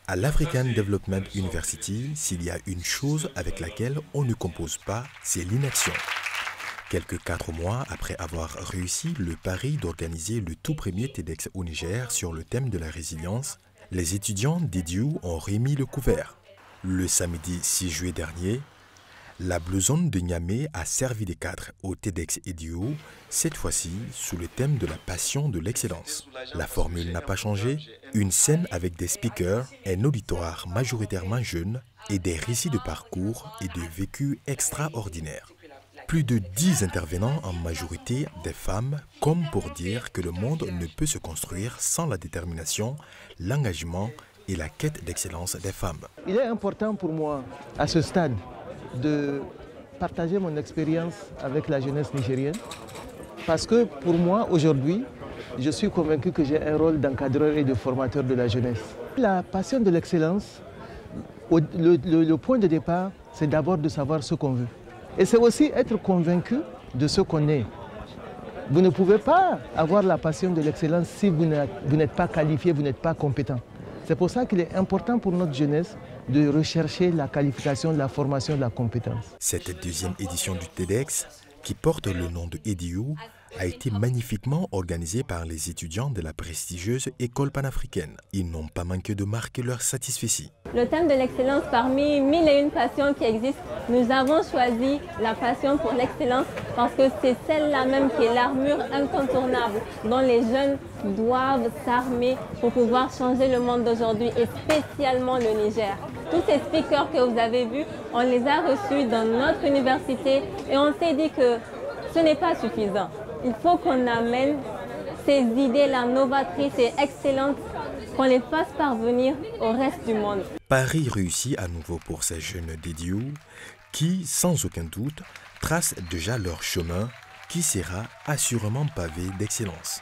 À l'African Development University, s'il y a une chose avec laquelle on ne compose pas, c'est l'inaction. Quelques 4 mois après avoir réussi le pari d'organiser le tout premier TEDx au Niger sur le thème de la résilience, les étudiants d'EDU ont remis le couvert. Le samedi 6 juillet dernier, la Blue Zone de Niamey a servi de cadre au TEDx EDU, cette fois-ci sous le thème de la passion de l'excellence. La formule n'a pas changé, une scène avec des speakers, un auditoire majoritairement jeune et des récits de parcours et de vécus extraordinaires. Plus de 10 intervenants, en majorité des femmes, comme pour dire que le monde ne peut se construire sans la détermination, l'engagement et la quête d'excellence des femmes. Il est important pour moi, à ce stade, de partager mon expérience avec la jeunesse nigérienne, parce que pour moi, aujourd'hui, je suis convaincu que j'ai un rôle d'encadreur et de formateur de la jeunesse. La passion de l'excellence, le point de départ, c'est d'abord de savoir ce qu'on veut. Et c'est aussi être convaincu de ce qu'on est. Vous ne pouvez pas avoir la passion de l'excellence si vous n'êtes pas qualifié, vous n'êtes pas compétent. C'est pour ça qu'il est important pour notre jeunesse de rechercher la qualification, la formation, la compétence. Cette deuxième édition du TEDx, qui porte le nom de EDU, a été magnifiquement organisée par les étudiants de la prestigieuse école panafricaine. Ils n'ont pas manqué de marquer leur satisfaction. Le thème de l'excellence, parmi 1001 passions qui existent, nous avons choisi la passion pour l'excellence parce que c'est celle-là même qui est l'armure incontournable dont les jeunes doivent s'armer pour pouvoir changer le monde d'aujourd'hui et spécialement le Niger. Tous ces speakers que vous avez vus, on les a reçus dans notre université et on s'est dit que ce n'est pas suffisant. Il faut qu'on amène ces idées-là novatrices et excellentes, qu'on les fasse parvenir au reste du monde. Paris réussit à nouveau pour ces jeunes d'EDU qui, sans aucun doute, tracent déjà leur chemin qui sera assurément pavé d'excellence.